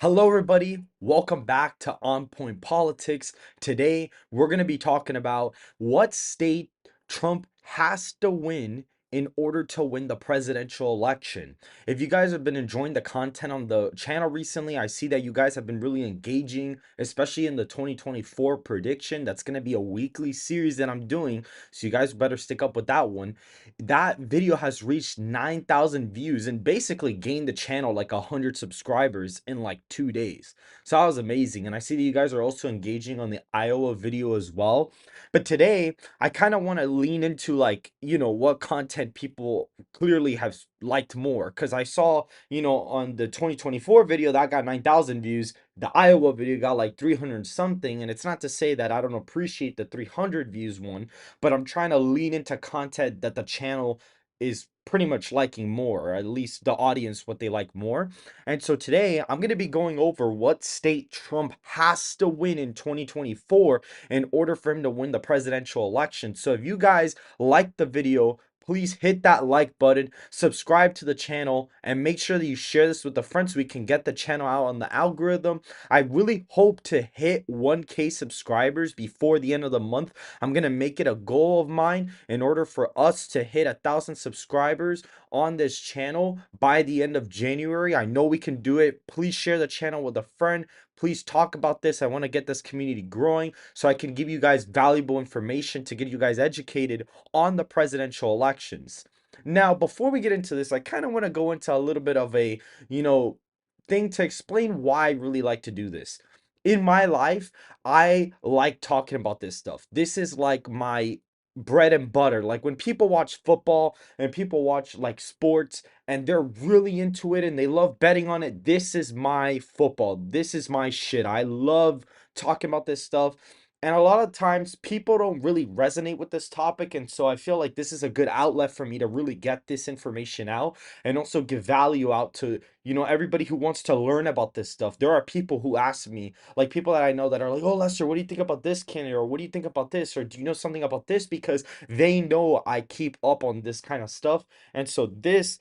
Hello, everybody. Welcome back to On Point Politics. Today, we're going to be talking about what state Trump has to win in order to win the presidential election. If you guys have been enjoying the content on the channel recently, I see that you guys have been really engaging, especially in the 2024 prediction. That's going to be a weekly series that I'm doing, so you guys better stick up with that one. That video has reached 9,000 views and basically gained the channel like 100 subscribers in like 2 days. So that was amazing. And I see that you guys are also engaging on the Iowa video as well. But today, I kind of want to lean into like, what content people clearly have liked more. Because I saw, on the 2024 video that got 9,000 views, the Iowa video got like 300 something. And it's not to say that I don't appreciate the 300 views one, but I'm trying to lean into content that the channel is pretty much liking more, or at least the audience what they like more. And so today I'm going to be going over what state Trump has to win in 2024 in order for him to win the presidential election. So if you guys like the video, please hit that like button, subscribe to the channel, and make sure that you share this with the friends so we can get the channel out on the algorithm. I really hope to hit 1K subscribers before the end of the month. I'm going to make it a goal of mine in order for us to hit 1,000 subscribers on this channel by the end of January. I know we can do it. Please share the channel with a friend. Please talk about this. I want to get this community growing so I can give you guys valuable information to get you guys educated on the presidential elections. Now, before we get into this, I kind of want to go into a little bit of a, thing to explain why I really like to do this. In my life, I like talking about this stuff. This is like my bread and butter. Like when people watch football and people watch like sports and they're really into it and they love betting on it, this is my football. This is my shit. I love talking about this stuff. And a lot of times people don't really resonate with this topic. And so I feel like this is a good outlet for me to really get this information out and also give value out to, everybody who wants to learn about this stuff. There are people who ask me, like people that I know that are like, "Oh, Lester, what do you think about this candidate? Or what do you think about this? Or do you know something about this?" Because they know I keep up on this kind of stuff. And so this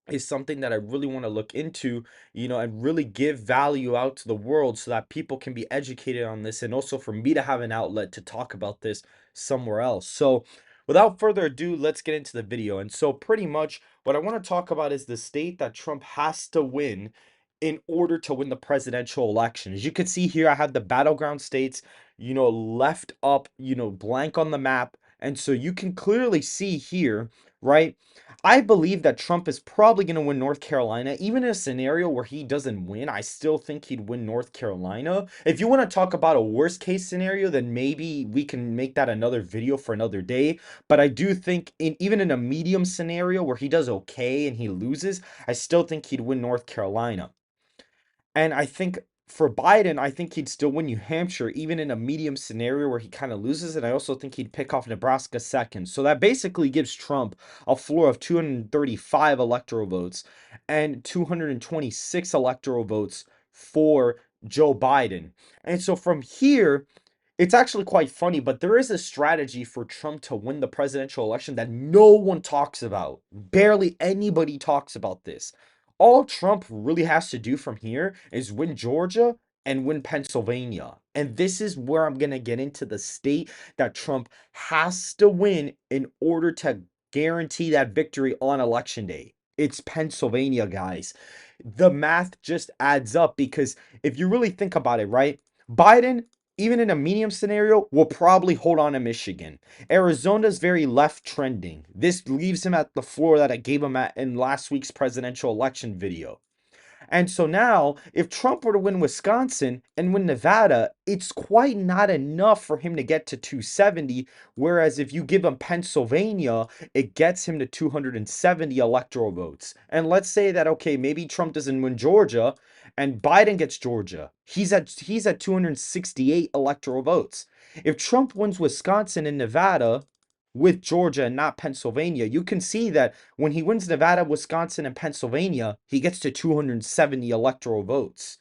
is something that I really want to look into, and really give value out to the world so that people can be educated on this and also for me to have an outlet to talk about this somewhere else. So, without further ado, let's get into the video. And so, pretty much what I want to talk about is the state that Trump has to win in order to win the presidential election. As you can see here, I have the battleground states, left up, blank on the map. And so you can clearly see here, right? I believe that Trump is probably going to win North Carolina. Even in a scenario where he doesn't win, I still think he'd win North Carolina. If you want to talk about a worst case scenario, then maybe we can make that another video for another day. But I do think even in a medium scenario where he does okay and he loses, I still think he'd win North Carolina. And I think for Biden, I think he'd still win New Hampshire, even in a medium scenario where he kind of loses. And I also think he'd pick off Nebraska second. So that basically gives Trump a floor of 235 electoral votes and 226 electoral votes for Joe Biden. And so from here, it's actually quite funny, but there is a strategy for Trump to win the presidential election that no one talks about. Barely anybody talks about this. All Trump really has to do from here is win Georgia and win Pennsylvania. And this is where I'm going to get into the state that Trump has to win in order to guarantee that victory on election day. It's Pennsylvania, guys. The math just adds up because if you really think about it, right? Biden, even in a medium scenario, will probably hold on to Michigan. Arizona's very left trending. This leaves him at the floor that I gave him at in last week's presidential election video. And so now, if Trump were to win Wisconsin and win Nevada, it's quite not enough for him to get to 270. Whereas if you give him Pennsylvania, it gets him to 270 electoral votes. And let's say that, okay, maybe Trump doesn't win Georgia and Biden gets Georgia. He's at 268 electoral votes. If Trump wins Wisconsin and Nevada with Georgia and not Pennsylvania, you can see that when he wins Nevada, Wisconsin, and Pennsylvania, he gets to 270 electoral votes.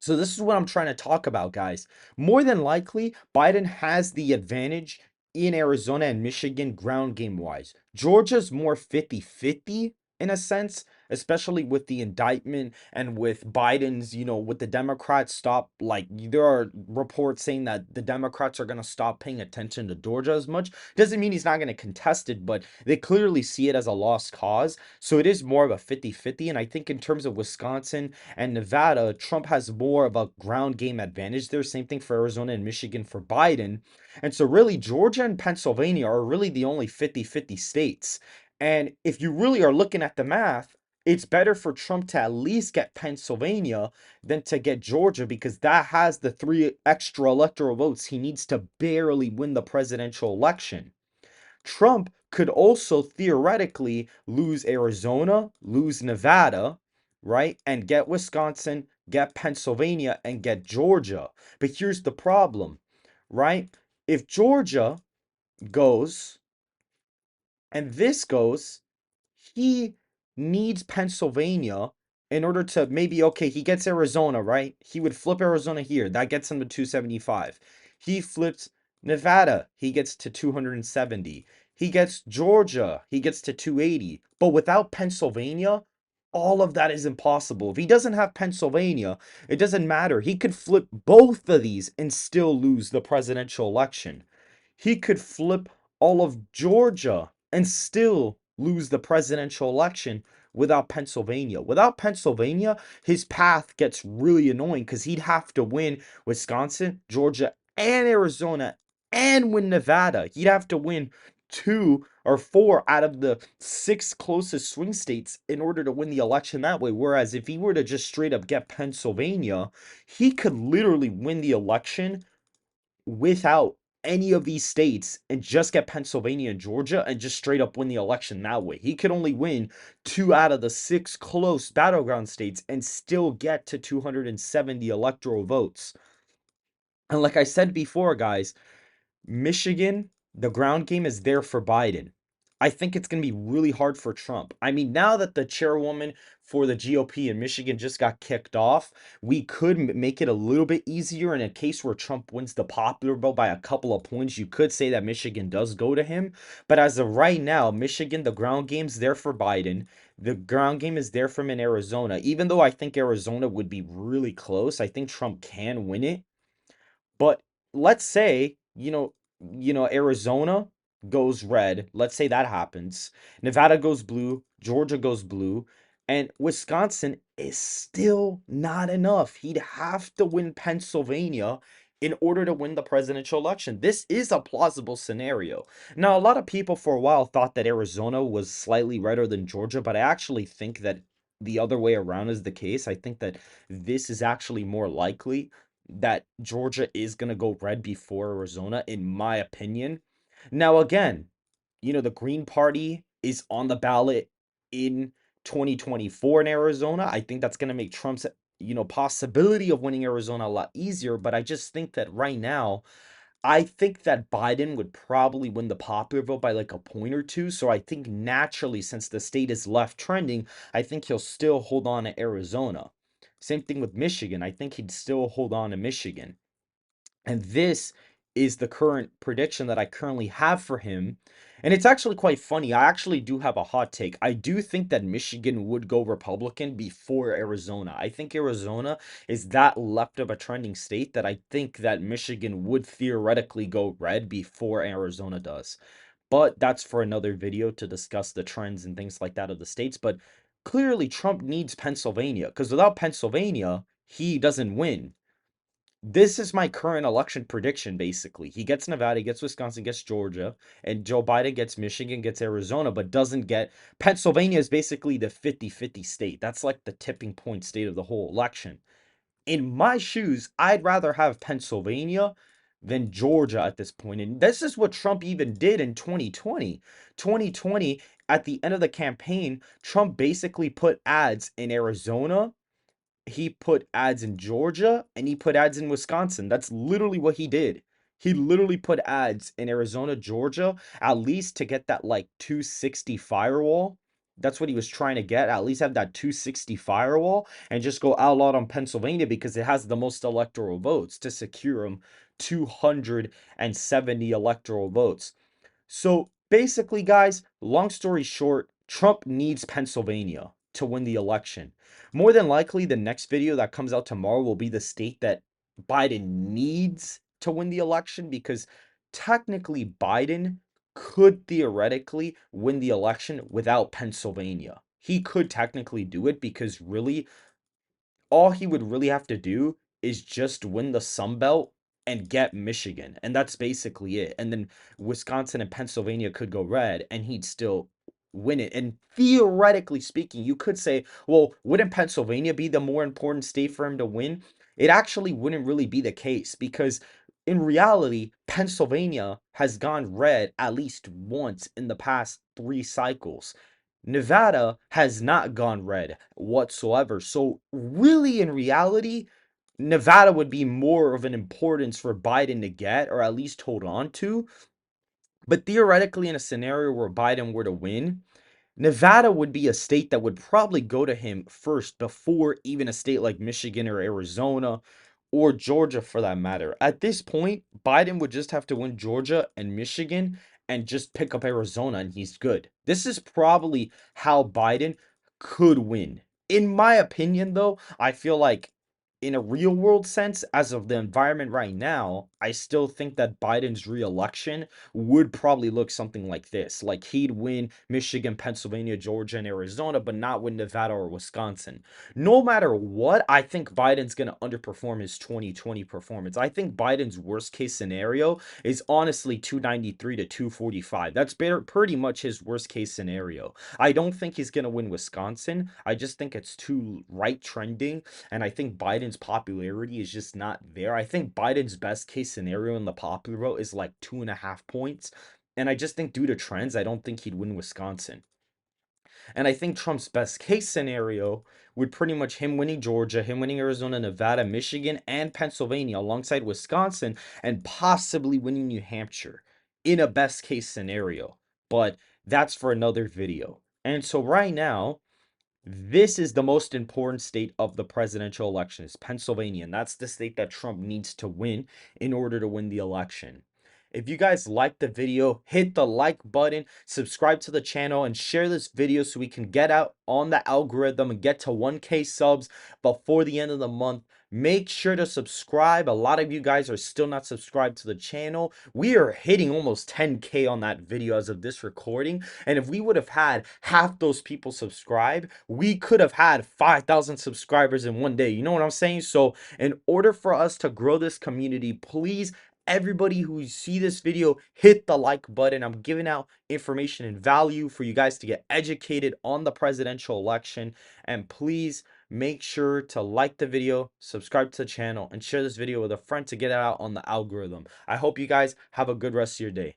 So this is what I'm trying to talk about, guys. More than likely, Biden has the advantage in Arizona and Michigan ground game wise. Georgia's more 50-50 in a sense, especially with the indictment and with Biden's, with the Democrats stop, like, there are reports saying that the Democrats are going to stop paying attention to Georgia as much. Doesn't mean he's not going to contest it, but they clearly see it as a lost cause. So it is more of a 50-50. And I think in terms of Wisconsin and Nevada, Trump has more of a ground game advantage there. Same thing for Arizona and Michigan for Biden. And so, really, Georgia and Pennsylvania are really the only 50-50 states. And if you really are looking at the math, it's better for Trump to at least get Pennsylvania than to get Georgia because that has the three extra electoral votes he needs to barely win the presidential election. Trump could also theoretically lose Arizona, lose Nevada, right? And get Wisconsin, get Pennsylvania, and get Georgia. But here's the problem, right? If Georgia goes and this goes, he needs Pennsylvania in order to maybe, okay, he gets Arizona, right? He would flip Arizona here. That gets him to 275. He flips Nevada. He gets to 270. He gets Georgia. He gets to 280. But without Pennsylvania, all of that is impossible. If he doesn't have Pennsylvania, it doesn't matter. He could flip both of these and still lose the presidential election. He could flip all of Georgia and still lose the presidential election without Pennsylvania. Without Pennsylvania, his path gets really annoying because he'd have to win Wisconsin, Georgia, and Arizona and win Nevada. He'd have to win two or four out of the six closest swing states in order to win the election that way. Whereas if he were to just straight up get Pennsylvania, he could literally win the election without any of these states and just get Pennsylvania and Georgia and just straight up win the election that way. He could only win two out of the six close battleground states and still get to 270 electoral votes. And like I said before, guys, Michigan, the ground game is there for Biden. I think it's going to be really hard for Trump. I mean, now that the chairwoman for the GOP in Michigan just got kicked off, we could make it a little bit easier in a case where Trump wins the popular vote by a couple of points. You could say that Michigan does go to him. But as of right now, Michigan, the ground game's there for Biden. The ground game is there for him in Arizona. Even though I think Arizona would be really close, I think Trump can win it. But let's say, Arizona goes red. Let's say that happens. Nevada goes blue, Georgia goes blue, and Wisconsin is still not enough. He'd have to win Pennsylvania in order to win the presidential election. This is a plausible scenario. Now, a lot of people for a while thought that Arizona was slightly redder than Georgia, but I actually think that the other way around is the case. I think that this is actually more likely that Georgia is going to go red before Arizona, in my opinion. Now, again, the Green Party is on the ballot in 2024 in Arizona. I think that's going to make Trump's, possibility of winning Arizona a lot easier. But I just think that right now, I think that Biden would probably win the popular vote by like a point or two. So I think naturally, since the state is left trending, I think he'll still hold on to Arizona. Same thing with Michigan. I think he'd still hold on to Michigan. And this is the current prediction that I currently have for him. And it's actually quite funny. I actually do have a hot take. I do think that Michigan would go Republican before Arizona. I think Arizona is that left of a trending state that I think that Michigan would theoretically go red before Arizona does. But that's for another video to discuss the trends and things like that of the states. But clearly, Trump needs Pennsylvania because without Pennsylvania, he doesn't win. This is my current election prediction, basically. He gets Nevada, gets Wisconsin, gets Georgia, and Joe Biden gets Michigan, gets Arizona, but doesn't get Pennsylvania is basically the 50-50 state. That's like the tipping point state of the whole election. In my shoes, I'd rather have Pennsylvania than Georgia at this point. And this is what Trump even did in 2020. 2020, at the end of the campaign, Trump basically put ads in Arizona, he put ads in Georgia, and he put ads in Wisconsin. That's literally what he did. He literally put ads in Arizona, Georgia, at least to get that like 260 firewall. That's what he was trying to get, at least have that 260 firewall and just go out loud on Pennsylvania because it has the most electoral votes to secure him 270 electoral votes. So basically, guys, long story short, Trump needs Pennsylvania. to win the election. More than likely, the next video that comes out tomorrow will be the state that Biden needs to win the election, because technically Biden could theoretically win the election without Pennsylvania. He could technically do it, because really all he would really have to do is just win the Sun Belt and get Michigan. And that's basically it. And then Wisconsin and Pennsylvania could go red and he'd still win it. And theoretically speaking, you could say, well, wouldn't Pennsylvania be the more important state for him to win? It actually wouldn't really be the case, because in reality, Pennsylvania has gone red at least once in the past 3 cycles. Nevada has not gone red whatsoever. So really, in reality, Nevada would be more of an importance for Biden to get, or at least hold on to. But theoretically, in a scenario where Biden were to win, Nevada would be a state that would probably go to him first before even a state like Michigan or Arizona or Georgia, for that matter. At this point, Biden would just have to win Georgia and Michigan and just pick up Arizona and he's good. This is probably how Biden could win. In my opinion, though, I feel like in a real world sense, as of the environment right now, I still think that Biden's reelection would probably look something like this. Like he'd win Michigan, Pennsylvania, Georgia, and Arizona, but not win Nevada or Wisconsin. No matter what, I think Biden's going to underperform his 2020 performance. I think Biden's worst case scenario is honestly 293 to 245. That's pretty much his worst case scenario. I don't think he's going to win Wisconsin. I just think it's too right trending. And I think Biden's popularity is just not there. I think Biden's best case scenario in the popular vote is like 2.5 points. And I just think due to trends, I don't think he'd win Wisconsin. And I think Trump's best case scenario would pretty much him winning Georgia, him winning Arizona, Nevada, Michigan, and Pennsylvania alongside Wisconsin, and possibly winning New Hampshire in a best case scenario. But that's for another video. And so right now, this is the most important state of the presidential election, is Pennsylvania, and that's the state that Trump needs to win in order to win the election. If you guys liked the video, hit the like button, subscribe to the channel, and share this video so we can get out on the algorithm and get to 1K subs before the end of the month. Make sure to subscribe. A lot of you guys are still not subscribed to the channel. We are hitting almost 10K on that video as of this recording. And if we would have had half those people subscribe, we could have had 5,000 subscribers in one day. You know what I'm saying? So in order for us to grow this community, please, everybody who see this video, hit the like button. I'm giving out information and value for you guys to get educated on the presidential election. And please make sure to like the video, subscribe to the channel, and share this video with a friend to get it out on the algorithm. I hope you guys have a good rest of your day.